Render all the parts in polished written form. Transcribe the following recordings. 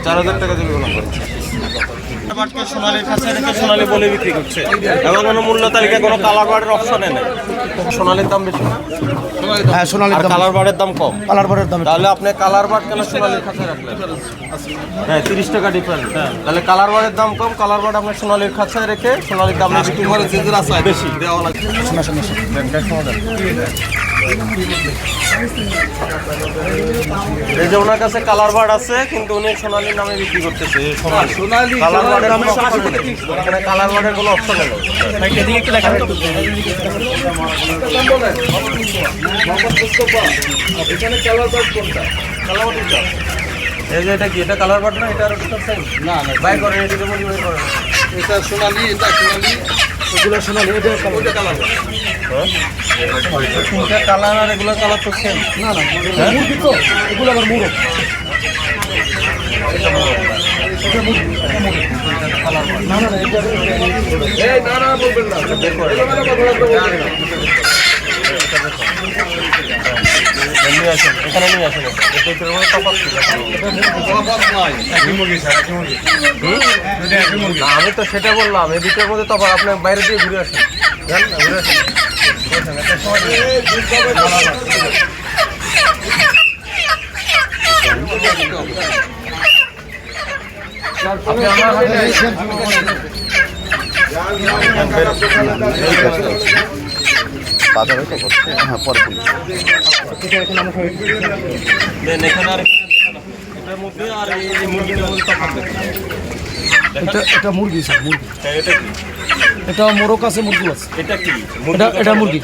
4000 টাকা দিয়ে বিক্রি করছে। বাটকে সোনালীর কাছে রেখে সোনালী বলে বিক্রি করছে এবং কোনো মূল্য তালিকায় কোনো কালার বার্ডের অপশনে নেই। সোনালীর দাম বেশি না? হ্যাঁ সোনালীর দাম, কালার বার্ডের দাম কম। কালার বারের দাম। তাহলে আপনি কালার বার্ড কেন সোনালীর কাছে রাখলেন? হ্যাঁ 30 টাকা ডিফারেন্স। তাহলে কালার বার্ডের দাম কম, কালার বার্ড আপনি সোনালীর কাছে রেখে সোনালীর দাম বিক্রি করে বেশি দেওয়া লাগে। এই যে ওনার কাছে কালার বার্ড আছে কিন্তু উনি সোনালীর নামে বিক্রি করতেছে। সোনালী কালার বার্ডের কোনো অপশন নেই, এখানে কালার বার্ডের কোনো অপশন নেই। একটু লেখা তো এখানে কালার বার্ড কোনটা? কালার বার্ডটা এই যে এটা কি? এটা কালার বার্ড না? এটা আর না না বাই করেন, এটা তো মনে করেন এটা সোনালী, এটা সোনালী, এগুলো সোনালী, এটা কালার বার্ড। তিনটা কালার আর এগুলো কালার তো সেম না? না মুরগি তো এগুলো আবার মুরগ। এখানে নিয়ে আসেন আমি তো সেটা বললাম, এই দুটোর মধ্যে তখন আপনার বাইরে দিয়ে ঘুরে আসেন, ঘুরে আসেন। বাজারে তো হ্যাঁ পরে এটার মধ্যে আর এই মুরগিটার মধ্যে তফাৎ দেখেন। এটা মুরগি স্যার, মুরগি। এটা কি? এটা মোরগ আছে, মুরগি আছে। এটা কি? এটা মুরগি,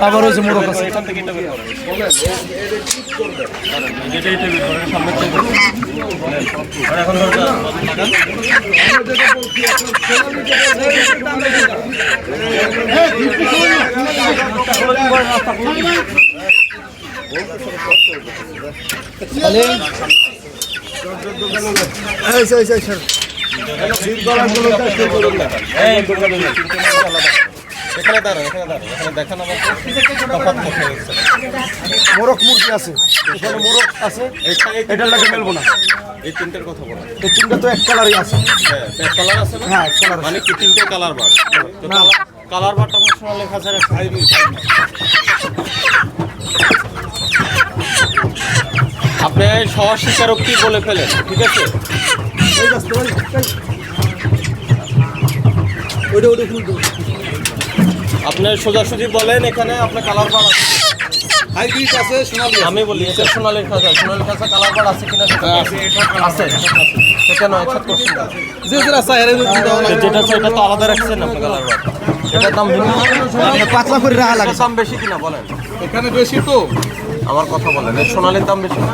আবার ওই যে মোরগ আছে। এখান থেকে এটা বের করেন, এটা বের করেন সামনে থেকে। আর এখন এখানে দাঁড়ান, এখানে দেখেন আমার তফাৎ কোথায় হচ্ছে। মোরগ মুরগি আছে, এখানে মোরগ আছে, এটার লাগে মেলবো না। এই তিনটার কথা বলেন। এই তিনটা তো এক কালারই আছে। হ্যাঁ এক কালার আছে না? হ্যাঁ এক কালার। মানে কি তিনটে কালার বার্ড? তো কালার বার্ড আমার শোনা লেখা আছে হাইব্রিড। আপনি স্বস্বীকারোক্তি বলে ফেলেন, ঠিক আছে? আপনি সোজাসুজি বলেন এখানে আপনার কালার বার্ড আছে, হাইব্রিড আছে, সোনালী। আমি বলি এটা সোনালীর খাঁচা, সোনালীর খাঁচা কালার বার্ড আছে কিনা আছে, সেটা নয় একসাথ করছেন না। যেটা আছে এটা তো আলাদা রাখছেন আপনি কালার বার্ড। এটার দাম ভিন্ন, পাতলা করে রাখা লাগে। দাম বেশি কিনা বলেন? এখানে বেশি তো। আমার কথা বলেন, এই সোনালীর দাম বেশি না?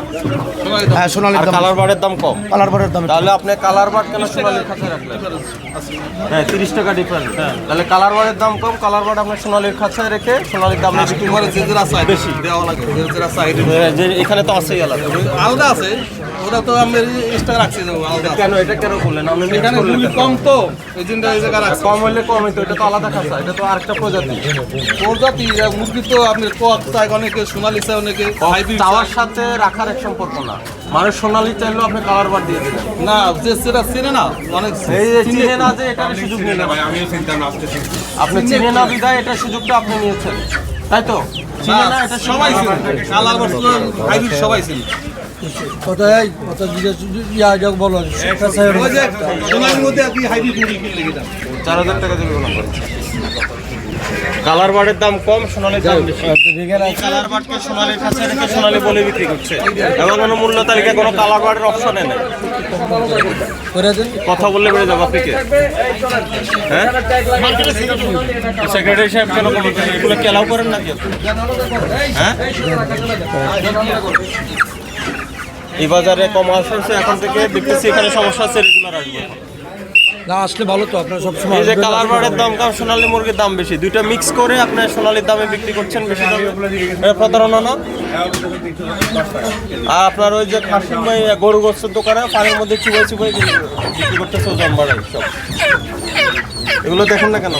হ্যাঁ সোনালীর দাম, কালার বার্ডের দাম কম। কালার বারের দাম। তাহলে আপনি কালার বার্ড কেন সোনালীর খাঁচা রাখলেন? হ্যাঁ 30 টাকা ডিফারেন্স। তাহলে কালার বার্ডের দাম কম, কালার বার্ড আপনি সোনালীর খাঁচায় রেখে সোনালীর দাম বিক্রি করে বেশি দেওয়া লাগে। যে এখানে তো আছেই আলাদা আলাদা আছে, ওটা তো আমি এক্সট্রা রাখছি আলাদা। কেন এটা কেন করলেন? আপনি এখানে মুরগি কম তো এই জন্য এই জায়গা রাখছি। কম হলে কম হইতো, এটা তো আলাদা খাঁচা, এটা তো আরেকটা প্রজাতি। প্রজাতি মুরগি তো আপনি কক চাই, অনেকে সোনালী চাই, অনেকে হাইব্রিড। চাওয়ার সাথে রাখার এক সম্পর্ক না, মানে সোনালী চাইলেও আপনি কালার বার্ড দিয়ে দিলেন না। যে সেটা চিনে না, অনেক এই যে চিনে না, যে এটার সুযোগ নিলেন। আপনি চিনে না বিধায় এটার সুযোগটা আপনি নিয়েছেন, তাই তো? চিনে না, এটা সবাই চিনে, কালার বার্ড হাইব্রিড সবাই চিনে। কোথায় কত ইয়া বলো সোনালীর মধ্যে আপনি হাইব্রিড মুরগি কিনলে কি দাম? 4000 টাকা দিয়ে বিক্রি করছে। কালার বার্ডের দাম কম, সোনালীর দাম বেশি। কালার বার্ডকে সোনালীর কাছে রেখে সোনালী বলে বিক্রি করছে এবং কোনো মূল্য তালিকায় কোনো কালার বার্ডের অপশনে নেই। কথা বললে বেড়ে যাবো আপনি কে? হ্যাঁ সেক্রেটারি সাহেব কেন এগুলো কি অ্যালাউ করেন নাকি? হ্যাঁ এই বাজারে কম আসছে, এখন থেকে দেখতেছি এখানে সমস্যা আছে, রেগুলার আসবে না আসলে ভালো তো। আপনার সব সময় এই যে কালার বার্ডের দাম কম, সোনালী মুরগির দাম বেশি, দুইটা মিক্স করে আপনার সোনালীর দামে বিক্রি করছেন বেশি দামে। প্রতারণা না? আর আপনার ওই যে খাসির গরু গোস্তের দোকানে পানির মধ্যে চুবাই বিক্রি করতেছে ওজন বাড়াই সব, এগুলো দেখেন না কেন?